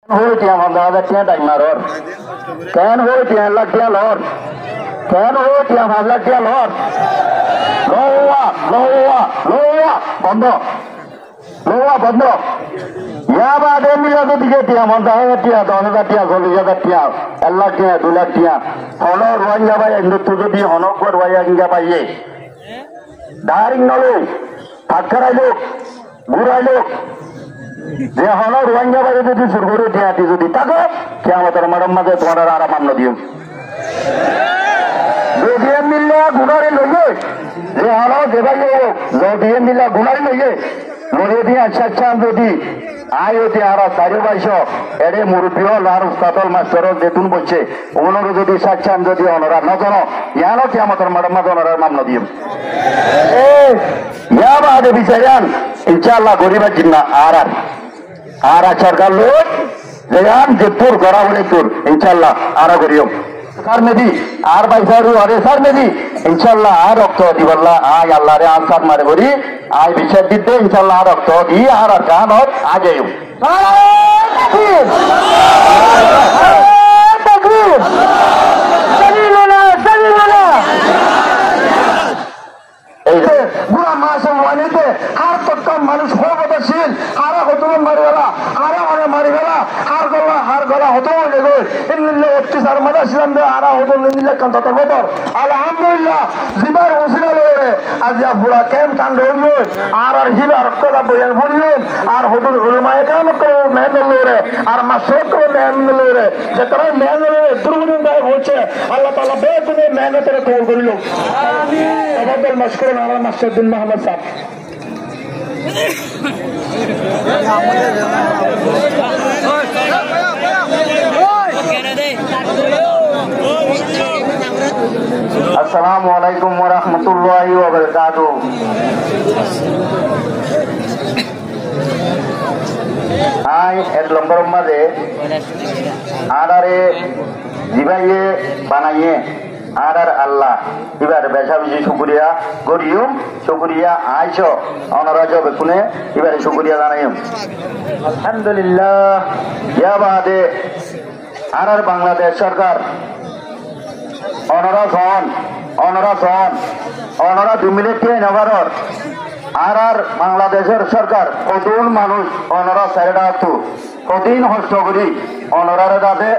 Hoi tiang hamba ada tiang dah maror, kan hoi tiang lag tiang lor, kan hoi tiang hamba tiang lor, loa, bondo, ya bade mila tu tiga tiang hamba ada tiang, dono tiang, solu jaga tiang, Allah tiang, dula tiang, honor wajah bayar, Hindu tu di honor kor wajah hingga bayar, daring nolu, takar alu, gura alu. যে হলো রোহিঙ্গা বাড়ি যদি শুরু করে টিয়াটি যদি থাকো কিয়ামতের মাঠের মাঝে তোমার আরাম আমরা দিও যদি মিল্লা গুনারে লইয়ে যে হলো যে ভাই যদি মিল্লা গুনারে লইয়ে লড়ে দিয়ে আচ্ছা যদি আয় অতি আর চারি বাইশ এড়ে মুরব্বী হল আর উস্তাদল মাস্টার যেতুন বলছে ওনারও যদি সাচ্ছান যদি অনরা নজন ইয়ানো কিয়ামতের মাঠের মাঝে অনরার মামলা দিও ইয়া বাদে বিচারান ইনশাআল্লাহ গরিবের জিন্না আর সরকার লোক যেখান যেপুর গড়া বলে তোর ইনশাল্লাহ আরো করিও স্যার মেদি আর বাইসারু আরে স্যার মেদি ইনশাল্লাহ আর রক্ত দিবল্লা আয় আল্লাহ রে আনসার মারে করি আয় বিচার দিতে ইনশাল্লাহ আর রক্ত দি আর গান হোক আগে এই যে বুড়া মাসের ওয়ানিতে আর প্রত্যেক মানুষ হবদশীল আর হতো মারিবেলা আর মারিবেলা হার গলা হতো গই ইন্নিল্লাহ ইফতিসার মাদাসিলাম দে আর হতো নিল্লাহ কান্তর বদর আলহামদুলিল্লাহ জিবার ওসিলা লরে আজ বুড়া কেম কান্ড হইল আর হিলা রক্তটা বয়ান হইল আর হতো উলামায়ে কাম করে মেহনত লরে আর মাসুক করে মেহনত লরে যে তারা মেহনত লরে দুর্গুণ দায় হচ্ছে আল্লাহ তাআলা বেগুনে মেহনতের কবুল করিল আমিন তবাদল মাশকুরুন আলা মাসউদ বিন মুহাম্মদ সাহেব আসসালামু আলাইকুম ওয়া রাহমাতুল্লাহি ওয়া বারাকাতুহু আই এক নম্বর মাঝে আদারে জিবাইয়ে বানাইয়ে আর আল্লাহ এবার বেশা বেশি শুকরিয়া করিম শুকরিয়া আইস অনরাজ বেকুনে এবারে শুকরিয়া জানাইম আলহামদুলিল্লাহ ইয়া বাদে আর বাংলাদেশ সরকার অনরা 2 মিনিট নগরর আর বাংলাদেশের সরকার কতজন মানুষ অনরা সাইডা তো কদিন হস্ত করি অনরার দাদে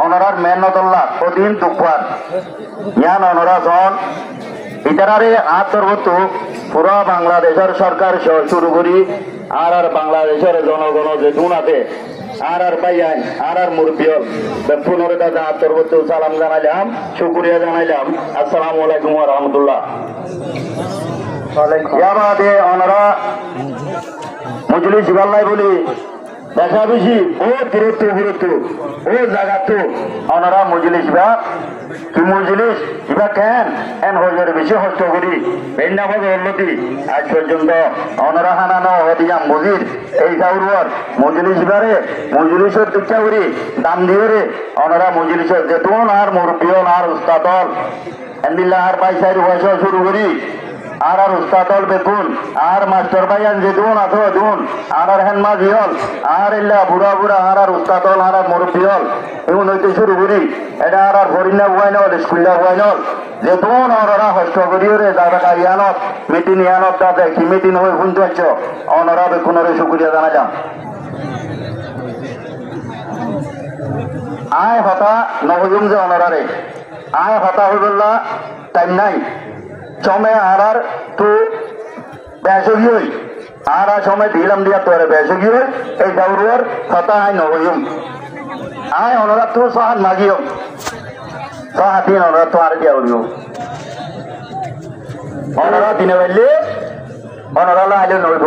অনরার মেহনতল্লাহ কদিন দুপার ইয়ান অনরা জন ইতারারে আতরবতু পুরো বাংলাদেশের সরকার শুরু করি আর বাংলাদেশের জনগণ যে দুনাতে আর বাইয়ান আর মুরব্বিয়ল পুনরে দাদা আতরবতু সালাম জানাইলাম শুকরিয়া জানাইলাম আসসালামু আলাইকুম ওয়া রাহমাতুল্লাহ ইয়াবাদে অনরা মজলিস বাল্লাই বলি দেখা বেশি ও দূরত্ব ও জায়গাতো অনরা মজলিস বা কি মজলিস ইবা কেন হজের বেশি হস্ত করি বেন্নাবাজ উন্নতি আজ পর্যন্ত অনরা হানানো হদিয়াম মজির এই সাউরওয়ার মজলিস বারে মজলিসের দীক্ষা করি দাম দিয়ে রে অনরা মজলিসের যেতুন আর মুরব্বিয়ন আর উস্তাদল এন্দিল্লা আর বাইসাইর বয়স শুরু করি আর উস্তাদল বেকুন আর মাস্টার ভাইয়ান যে দুন আছো দুন আর হেনমা জিয়ল আর ইল্লা বুড়া আর উস্তাদল আর মুরব্বিয়ল এমন হইতে শুরু করি এটা আর ফরিনা বুয়াইনল স্কুল্লা বুয়াইনল যে দুন অনরা হস্ত করি রে দাদা ইয়ানত মিটিং ইয়ানত দাদা কি মিটিং হয়ে শুনতে পাচ্ছ অনরা বেকুনরে শুকরিয়া জানালাম আয় হতা নহজুম যে অনরারে আয় হতা হইবল্লা টাইম নাই সময় আর তো বেসগি হই আর সময় দিলাম দিয়া তোরে বেসগি হই এই দাউরুয়ার কথা আই নহইম আই অনরা তো সাহান মাগিও সাহাতিন অনরা তো আর দিয়া হইও অনরা দিনে বেলে অনরা আইলে নইব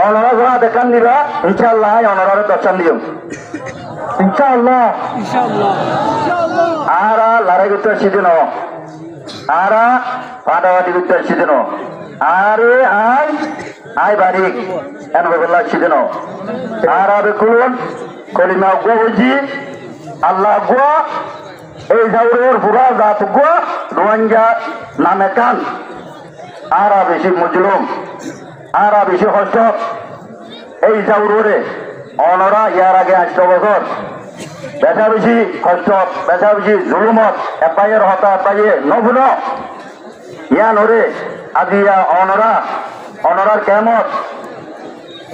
অনরা যা দেখান দিবা ইনশাআল্লাহ অনরার দর্শন দিও ইনশাআল্লাহ আর লড়াই করতে সিজন আর পাটাবাটি করতে সিজন আরে আই বাড়ি এন বলা সিজন আর বেকুন কলিমা গো বুঝি আল্লাহ গো এই জাউরের পুরা জাত গো রোহিঙ্গা নামে কান আর বেশি মজলুম আর বেশি হস্ত এই জাউরে অনরা ইয়ার আগে 8 বছর বেশা বেশি কষ্ট বেশা বেশি জুলুমত এপাইয়ের হতা এপাইয়ে নবুন ইয়া নরে আজি অনরার কেমত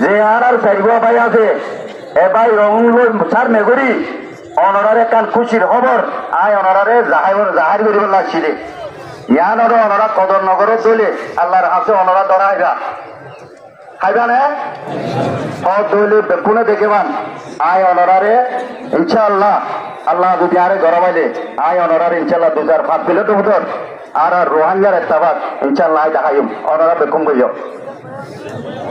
যে আর চাইব ভাই আছে এ ভাই রঙুল সার মেঘরি অনরারে কাল খুশির খবর আয় অনরারে জাহার করিব লাগছি রে ইয়া নরে অনরা কদর নগর দলে আল্লাহর হাতে অনরা ধরাইবা খাইবা না সব দলে বেকুনে দেখেবান আয় অনরারে ইনশাআল্লাহ আল্লাহ যদি আরে গরমাইলে আয় অনরারে ইনশাআল্লাহ 2005 বিলে তো বুঝর আর রোহাঙ্গার একটা বাদ ইনশাআল্লাহ আয় দেখাইম অনরা বেকুম গইও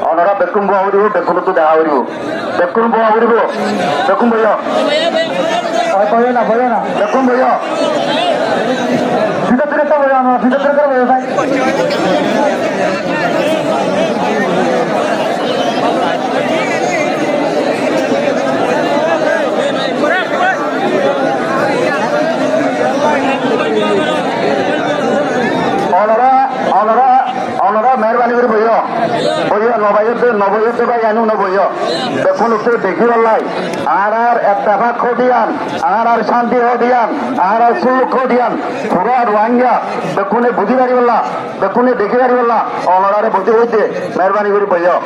অনরা বেকুম বহরিব বেকুম তো দেখা হইব বেকুম বহরিব বেকুম বইও বইও না বেকুম বইও সিধা তো বইও না সিধা তো বইও ভাই অনরা মেহরবানি করে বইও নবইতে ভাই আনু নবইও দেখুন দেখি বললাই আর একটা খদিয়ান আর শান্তি হদিয়ান আর সুখ হদিয়ান পুরা রোহিঙ্গা দেখুনে বুঝি পারি বললা দেখুনে দেখি পারি বললা অনরারে বুঝি হইতে মেহরবানি করে বইও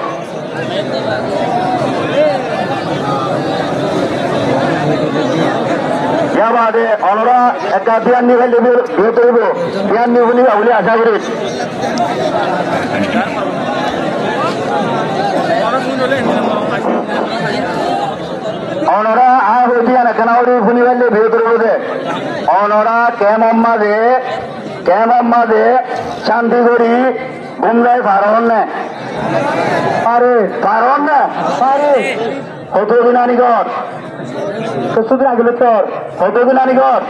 বাদে অনরা একটা ধ্যান নিয়ে বিয়ে করব ধ্যান নিয়ে বলি বলে আশা করি অনরা আর হইতে না কেন ফুনি বললে বিয়ে করব দে অনরা কেমম্মাদে শান্তি করি ঘুমলাই পারন না পারে কতদিন আনিগর কতদিন আগলে তোর কতদিন আনিগর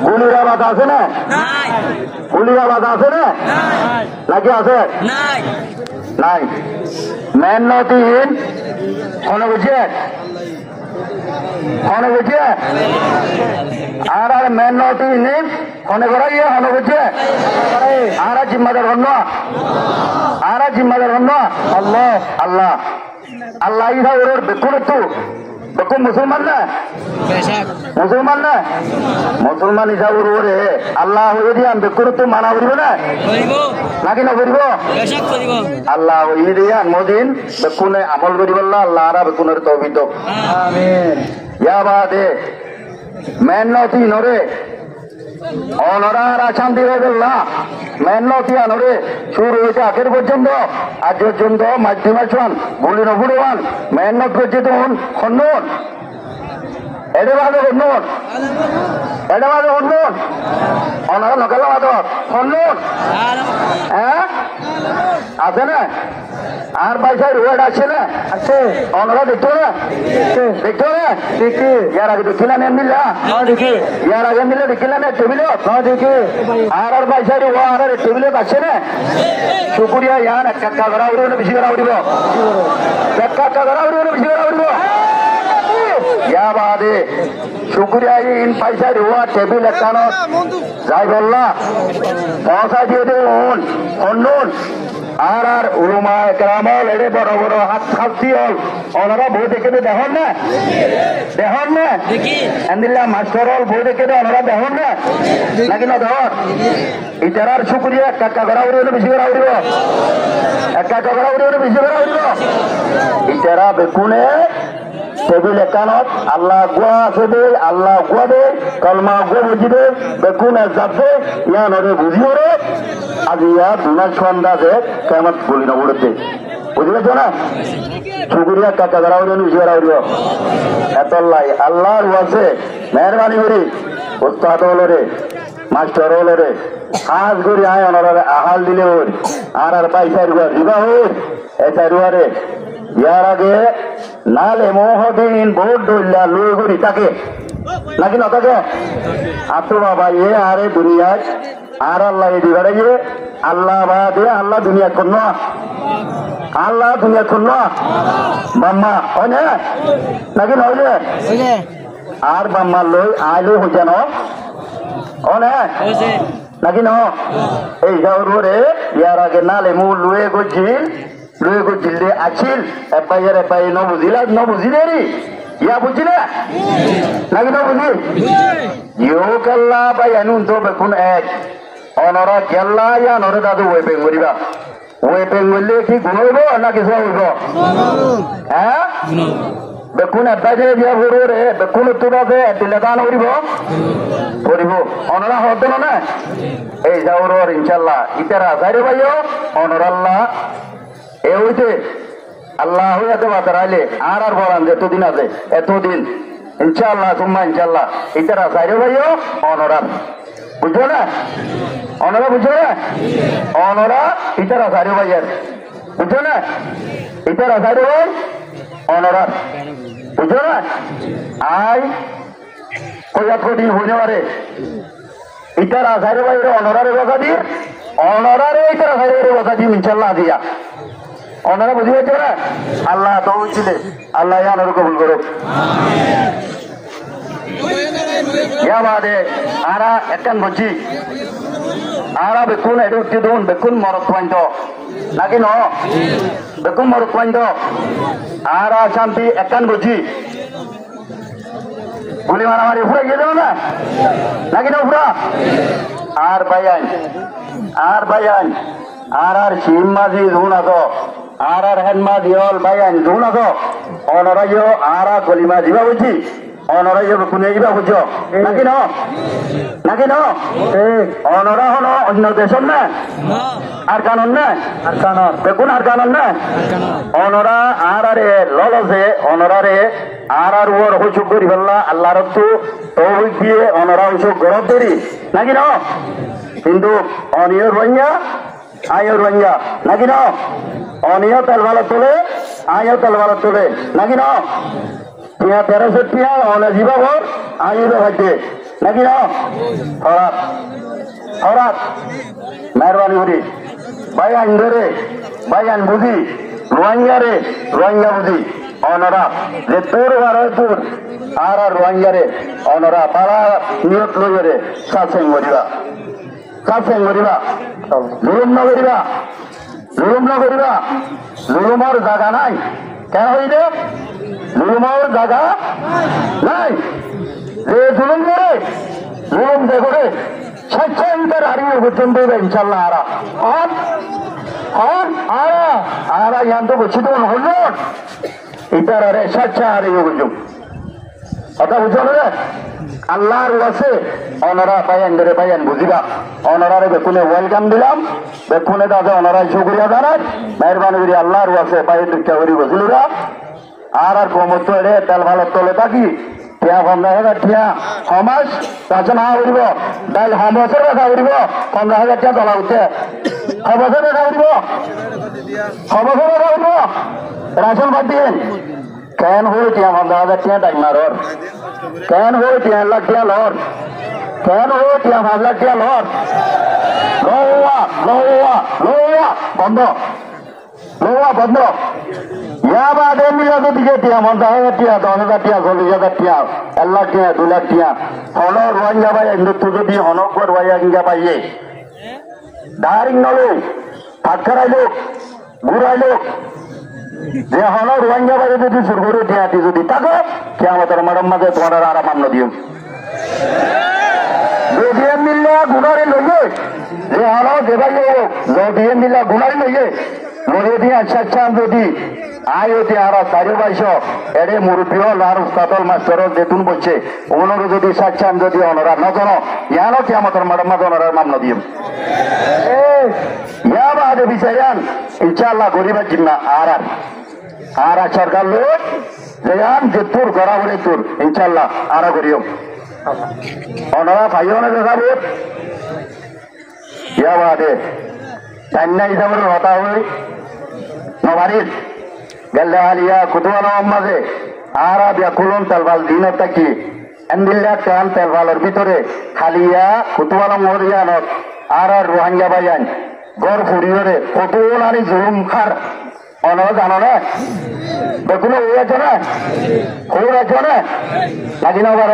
গুলির আবাদ আছে না নাকি আছে নাই মেন নদীন কোন বুঝে আর মেন নদীন কোনে করা গিয়ে কোন বুঝে আর জিম্মাদার হন আল্লাহ ইহা ওর বেকুন একটু বেকুন মুসলমান হিসাব ওরে আল্লাহ হয়ে দিয়ে বেকুন একটু মানা করিব না নাকি না করিব আল্লাহ হয়ে দিয়ে মদিন বেকুনে আমল করিব আল্লাহ আর বেকুনের তৌফিক ইয়া বাদে মেহনতি নরে অনরার শান্তি হয়ে গেল না মেহনতি আনরে শুরু হয়েছে আখের পর্যন্ত আজ পর্যন্ত মাধ্যমে চান গুলি নবুড়ান মেহনত করছে তখন খন্ডন এটা বাদে খন্ডন অনরা নকাল মাদক খন্ডন হ্যাঁ আছে না আর পয়সার ওয়ার্ড আছে না আছে অনরা দেখতো না দেখি ইয়ার আগে দেখিলা না মিলা দেখি ইয়ার আগে মিলে দেখিলা না টেবিল দেখি আর পয়সার ও আর টেবিল আছে না শুক্রিয়া ইয়ার কাকা করা উড়ে বেশি করা উড়িব কাকা করা উড়ে বেশি করা উড়িব ইয়া বাদে শুক্রিয়া ইন পয়সার ও টেবিল একানো যাই বললা পয়সা দিয়ে দেন অন্যন আর উলুমা একরামল এড়ে বড় বড় হাত খালতি হল ওনারা বই দেখে দেখুন না এন্দিল্লা মাস্টার হল বই দেখে ওনারা দেখুন না নাকি না দেখুন ইতারার শুক্রিয়া কাকা করা উড়ে বেশি করা উড়িব কাকা করা উড়ে বেশি করা উড়িব ইতারা বেকুনে টেবিল একানত আল্লাহ গুয়া আছে দে আল্লাহ গুয়া দে কলমা গুয়া বুঝি দে বেকুনে যাব দে ইয়া নরে বুঝিও রে আজ ইয়া দুনার সন্ধ্যাতে কেমন বলি না উড়তে বুঝি পেয়েছ না শুক্রিয়া কাকা করা উড়ে বেশি করা উড়িব এতল্লাই আল্লাহর ওয়াসে মেহরবানি করি উস্তাদ হলো রে মাস্টার হলো রে হাজ করি আয় অনারে আহাল দিলে ওর আর পয়সা রুয়া দিবা ওর এটা রুয়ারে ইয়ার আগে নালে মোহদিন ভোট ধরলা লুয়ে করি তাকে নাকি না তাকে আতো বাবা এ আরে দুনিয়ায় আর আল্লাহ দিবারে গিয়ে আল্লাহ বাদে আল্লাহ দুনিয়া করল বাম্মা হয় না নাকি নইলে আর বাম্মা লই আইলো হইছে ন নাকি ন এই যাওয়ার ইয়ার আগে নালে মু লুয়ে গেছিল লয়ে গো জিল্লে আছিল এপাই ন বুঝিলেরি ইয়া বুঝিলে নাকি না বুঝি ইউ কাল্লা বাই আনুন তো বেকুন এক অনরা কেল্লা ইয়া নরে দাদু ওয়েপিং করিবা ওয়েপিং করলে কি গুণ হইব না কিছু হইব হ্যাঁ বেকুন এপাই দিয়া ঘুরো রে বেকুন উত্তরা দে দিলে দান করিব অনরা হতো না এই যাওর ইনশাল্লাহ ইতারা যাইরে ভাইও অনরাল্লাহ এ হইতে আল্লাহ হইয়াতে বাতারাইলে আর বলান এতদিন আছে এতদিন ইনশাল্লাহ তোমা ইনশাল্লাহ ইতারা যাইরে ভাইও অনরা বুঝছো না অনরা বুঝছো না অনরা ইতারা যাইরে ভাইয়ার বুঝছো না ইতারা যাইরে ভাই অনরা বুঝছো না আই কয়াত কোটি হইনে পারে ইতারা যাইরে ভাইয়ের অনরারে কথা দি অনরারে ইতারা যাইরে কথা দি ইনশাল্লাহ দিয়া অনারা বুঝি পাইছো না আল্লাহ তো হয়েছিলে আল্লাহ আনারও কবুল করুক ইয়া বাদে আরা একখান বুঝছি আরা বেকুন এটি উঠতে দুন বেকুন মরত পয়েন্ট নাকি ন বেকুন মরত পয়েন্ট আরা শান্তি একখান বুঝছি গুলি মারামারি ফুরে গিয়ে দেবো না নাকি না ফুরা আর বাইয়ান আর শিম মাঝি ধুন আছো আর হেন মাঝি হল বাইয়ান ধুন আছো অনরাইও আর গলিমা যাবা বুঝছি অনরাইও কোনে যাবা বুঝছো নাকি ন অনরা হল অন্য দেশন না আর কানন না আর কানন দেখুন আর কানন না অনরা আর আরে ললসে অনরারে আর ওর হুসুক করি ফেললা আল্লাহ রত্তু তৌফিক দিয়ে অনরা হুসুক গরব ধরি নাকি ন কিন্তু অনিয়র রঞ্জা আয়র রঞ্জা নাকি ন অনিয় তেল ভালো তোলে আয়ও তেল ভালো তোলে নাকি ন টিয়া 1300 টিয়া অনে জীবা ভর আয়ুর ভাইতে নাকি ন হরাত মেহরবানি করি ভাই আইন ধরে ভাই আইন বুঝি রোহিঙ্গা বুঝি অনরা যে তোর তোর আর রোহিঙ্গারে অনরা পাড়া নিয়ত লইরে সাসেং করিবা জুলুম না করিবা জুলুমর জায়গা নাই কেন হইলে জুলুমর জায়গা নাই যে জুলুম করে জুলুম যে করে স্বেচ্ছান্তর হারিয়ে পর্যন্ত ইনশাল্লাহ আরা ইয়ান তো বলছি তো হল ইটার আরে স্বেচ্ছা হারিয়ে বুঝুম কথা বুঝো না আল্লাহর আছে অনরা বাইয়ান বুঝিবা অনরারে বেকুনে ওয়েলকাম দিলাম বেকুনে দাদা অনরাই শুক্রিয়া জানাই মেহরবানি করি আল্লাহর আছে বাইরে দীক্ষা করি বুঝলুরা আর কমত এড়ে তেল ভালো তোলে থাকি টিয়া 15,000 টিয়া সমাজ রাজন হা উঠিব ডাইল বছর দেখা উঠিব 15,000 টিয়া তলা উঠে বছর দেখা উঠিব রাজন বাদ দিয়ে কেন হয়ে টিয়া 15,000 টিয়া ডাইল মারর কেন হয়ে টিয়া 1 লাখ টিয়া লর কেন হয়ে টিয়া 5 লাখ টিয়া লর বন্ধ ইয়া বাদে মিলে দিকে টিয়া 50,000 টিয়া 10,000 টিয়া 40,000 টিয়া 1 লাখ টিয়া 2 লাখ টিয়া হনর রোহিঙ্গা ভাই হিন্দুত্ব যদি হনকর রোহিঙ্গা পাইয়ে ডাইরিং নলো ফাটখারাইলো ঘুরাইলো যে হনর রোহিঙ্গা ভাই যদি শুরু করে টিয়াটি যদি থাকে কিয়ামতের মাঝে তোমার আর মান্য দিও যদি মিললে গুণারে লইয়ে যে হনর যে ভাই যদি মিললে গুণারে লইয়ে লড়িয়ে দিয়ে আচ্ছা যদি আয়তি আর 422 এড়ে মুরব্বী আর উস্তাদল মাস্টার যেতুন বলছে ওনারও যদি সাচ্ছান যদি অনরা নজন ইয়ানো কিয়ামতের মাঝে অনরার মান্য দিও ইয়া বাদে বিচারান ইনশাআল্লাহ গরিবের জিম্মা আর সরকার লোক যেয়ান যে তোর করা বলে তোর ইনশাআল্লাহ আরো করিও অনরা ভাইও না দেখাবো ইয়া বাদে চান্না হিসাবের হতা হই নবারির গেলে আলিয়া কুতুয়ালা মাঝে আর ব্যাকুলন তেলভাল দিন থাকি এন্দিল্লা কান তেলভালের ভিতরে খালিয়া কুতুয়ালা মরিয়ানত আর রোহিঙ্গা বাইয়ান গড় ফুরিয়রে কতুয়ালানি জুলুম খার অন জানো না বেকুলো আছে না খবর আছে না লাগি না বার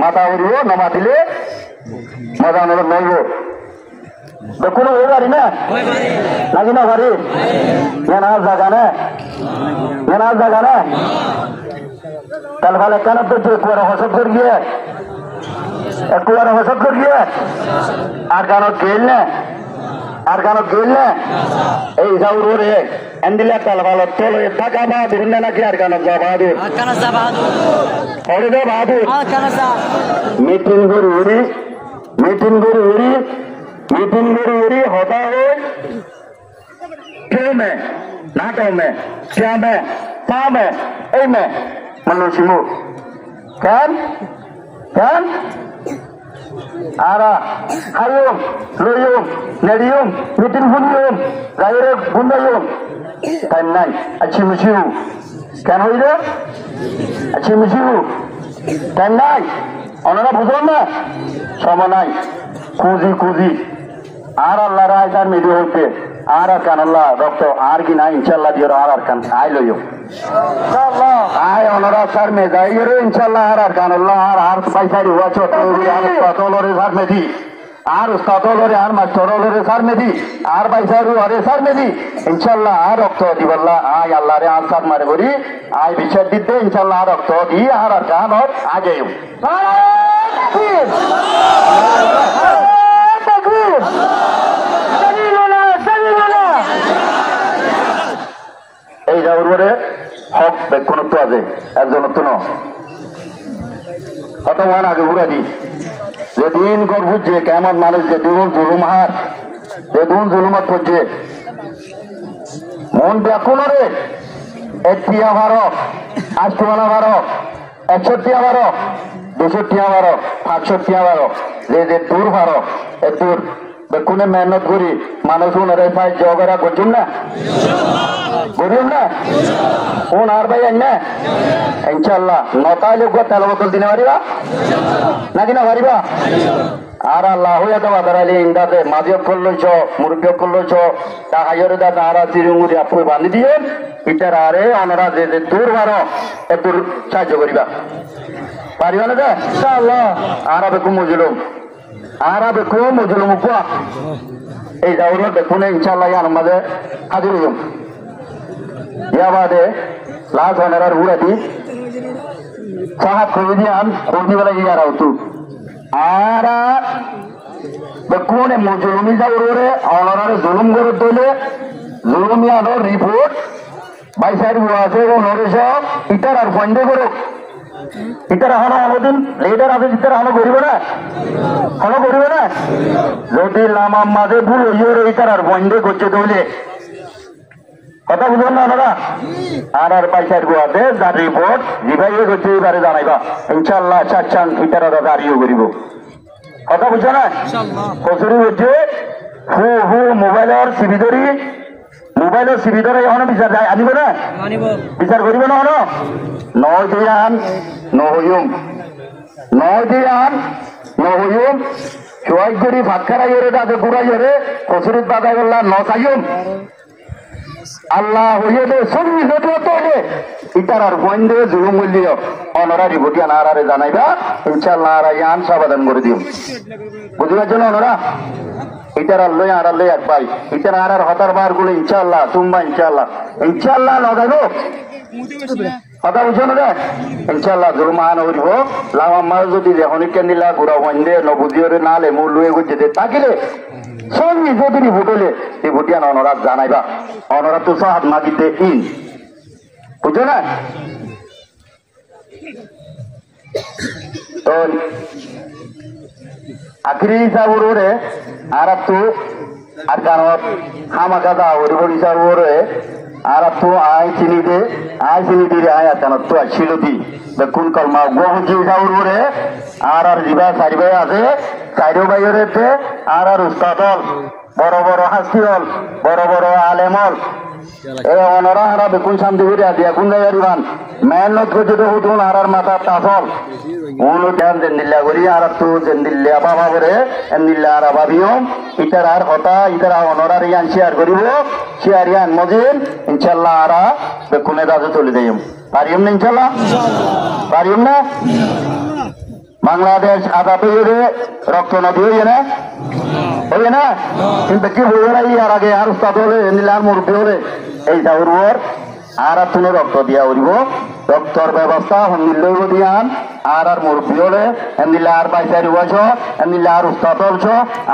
মাথা উড়িব নমাতিলে মজা নইব বেকুন ওই বাড়ি না নাকি না বাড়ি এনার জায়গা না এনার জায়গা না তাহলে ভালো কেন তো কুয়ারা হসত করে গিয়ে কুয়ারা হসত করে গিয়ে আর গানত গেল না আর গানত গেল না এই যাওর ওরে এন্দিলা তাল ভালো তোল থাকা বাহাদুর নাকি আর গানত যা বাহাদুর হরে যা বাহাদুর মিটিং করে উড়ি মিটিং করে উড়ি মিটিং করে উড়ি হতা হই क्यों में नाटों में क्या में पा में ए में मनुष्यमु kan kan ara hayum loyum nerium mitin bunyum gaire bundayum kan nai achimuchiu kan hoide achimuchiu kan nai onara bujon na somonai kuzi kuzi আর আল্লাহ রায় তার মেডি হইতে আর কান আল্লাহ রক্ত আর কি না ইনশাল্লাহ দিও আর কান আই লইও ইনশাআল্লাহ আই অনরা স্যার মে যাইরে ইনশাল্লাহ আর কান আল্লাহ আর পয়সারি হুয়া ছোট আর কতলরে স্যার মেদি আর কতলরে আর মাস্টরলরে স্যার মেদি আর পয়সারি আরে স্যার মেদি ইনশাল্লাহ আর রক্ত দিবল্লাহ আই আল্লাহ রে আর স্যার মারে করি আই বিচার দিতে ইনশাল্লাহ আর রক্ত দি আর কান আর আগেও এই যাওয়ার পরে হক বেক্ষণত্ব আছে একজনত্ব ন কত মান আগে ঘুরা দি যেদিন গর্ভ যে কেমন মানুষ যেদিন জুলুম হার যেদিন জুলুমত করছে মন ব্যাকুলরে একটিয়া বারো 8 বারো 61 বারো 62 বারো 65 বারো যে দূর বারো এ দূর বেকুনে মেহনত করি মানুষ উনারে ভাই জগরা করছেন না করিম না উন আর ভাই না ইনশাল্লাহ নটায় লোক তেল বোতল দিনে পারিবা নাকি না পারিবা আর আল্লাহ হইয়া দেওয়া দাঁড়াইলে ইন্দাতে মাঝিয়ক করলইছ মুরব্বিয়ক করলইছ তা হাইরে দা তাহারা চিরুঙ্গুরি আপু বান্ধি দিয়ে ইটার আরে অনরা যে দূর বারো এ দূর সাহায্য করিবা পারিবা না যে ইনশাআল্লাহ আর বেকু মজলুম আর বেকু মজলুম কুয়া এই যাওয়ার দেখুন ইনশাআল্লাহ ইয়ার মাঝে হাজির হইম ইয়া বাদে লাশ অনরার উড়াতি সাহাব কবি আন কোন বেলা ইয়ার আউতু আর বেকুনে মজলুমি যাওয়ারে অনরার জুলুম করে দলে জুলুম ইয়ানোর রিপোর্ট বাইসাইড আছে নরেশ ইটার আর বন্ধ করো ইটার হলো আমাদের লিডার আছে ইটার হলো করিব না হলো করিব না যদি লামার মাঝে ভুল হইরে ইটার আর বন্ধ করছে দলে কথা বুঝুন না দাদা আর বাইসাইড আছে যার রিপোর্ট দিবাইয়ে করছে এবারে জানাইবা ইনশাআল্লাহ চাচান ইটার গাড়িও করিব কথা বুঝছো না কচুরি হচ্ছে হু হু মোবাইলের সিবি ধরি মোবাইলের সিবি ধরে এখন বিচার যায় আনিব না বিচার করিব না হলো 9 দিয়ান নহয়ুম 9 দিয়ান নহয়ুম চুয়াই করি ভাত খারাই ওরে দাদে গুড়াই ওরে কচুরিত বাদাই বললা নসাইম আল্লাহ হইয়ে দে সঙ্গী যত তোলে ইটার আর বন্ধে জুলুম মূল্য অনরা রিপোর্টিয়া নারারে জানাইবা ইনশাআল্লাহ আর ইয়ান সাবধান করে দিও বুঝবার জন্য অনরা ইটার আল্লাহ আর আল্লাহ এক ভাই ইটার আর হতার বার গুলো ইনশাআল্লাহ তুমবা ইনশাআল্লাহ ইনশাআল্লাহ লগাইবো কথা বুঝছো না ইনশাআল্লাহ জুলমান হইব লামাম্মা যদি যখনই কেন্দিলা গুড়া বন্ধে নবুজিওরে নালে মূল লুয়ে গুজে থাকিলে সঙ্গী যদি রিপোর্ট হলে রিপোর্টিয়ান অনরা জানাইবা অনরা তো সাহাব মাগিতে ইন বুঝছো না তো আখিরি হিসাবে আর তো আর কারণ হামাকা দা ওর হিসাবে আর তো আয় চিনি দিয়ে আয় আর কারণ তো ছিল দি কোন কলমা গহজি হিসাবে আর জিবা চারি ভাই আছে চারি ভাইয়ের আর উস্তাদ হল বড় বড় হাস্তি হল বড় বড় আলেম হল এ অনরা হারা বেকুন শান্তি করে দিয়া কোন জায়গায় দিবান মেহনত করছে তো হুতুন আর মাথা তাফল উনু ধ্যান দেন দিল্লা করি আর তো দেন দিল্লা বাবা করে এন দিল্লা আর ভাবিও ইটার আর হতা ইটার অনরার ইয়ান শেয়ার করিব শেয়ার ইয়ান মজিদ ইনশাআল্লাহ আর বেকুনে দাজে তুলে দেইম পারিম না ইনশাআল্লাহ পারিম না বাংলাদেশ আজাদ হয়ে রক্ত নদী হইয়ে না কিন্তু কি হইবে না ইয়ার আগে আর উস্তাদ হলে নিলে আর মুরব্বী হলে এই যাওয়ার আর তুমি রক্ত দিয়া উঠব রক্তর ব্যবস্থা নিল দিয়ান আর মুরব্বী হলে নিলে আর বাইসারি বয়স নিলে আর উস্তাদ হলছ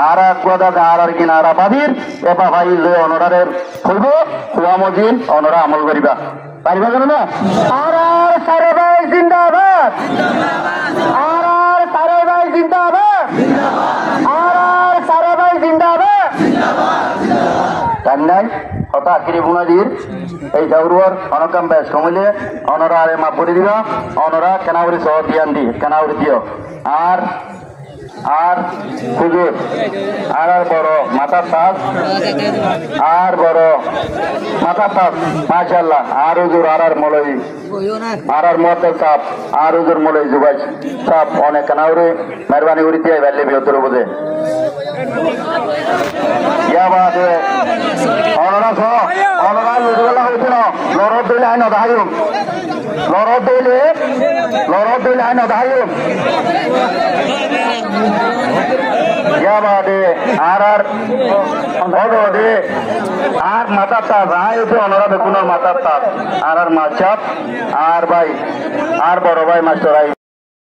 আর কথা আর কিনারা বাদির এপা ভাই অনরারে হইব খুয়া মজিন অনরা আমল করিবা পারিবা কেন না আর সারে ভাই জিন্দাবাদ আর সারে ভাই জিন্দাবাদ আর সারে ভাই জিন্দাবাদ তাই নাই কথা আখিরি বুনাদির এই জাউরুয়ার অনকাম বেশ কমিলে অনরা আরে মাপ করে দিবা অনরা কেনাউরি সহ দিয়ান দি কেনাউরি দিও আর আর হুজুর আর বড় মাথার তাজ আর বড় মাথার তাজ মাশাআল্লাহ আর হুজুর আর মলই আর মতের সাপ আর হুজুর মলই জুবাই সাপ অনেক কেনাউরি মেহরবানি করে দিয়ে ভ্যালি বিহতর বুঝে ইয়া বাদ অনরা সহ অনরা লুজুলা হইছিল লরদ দিলে আইন দাহায়ুম লরদ দিলে আইন দাহায়ুম ইয়া বাদে আর দে আর মাথার তাজ আয় হচ্ছে অনরা বেগুনের মাথার তাজ আর মাছাপ আর ভাই আর বড় ভাই মাস্টার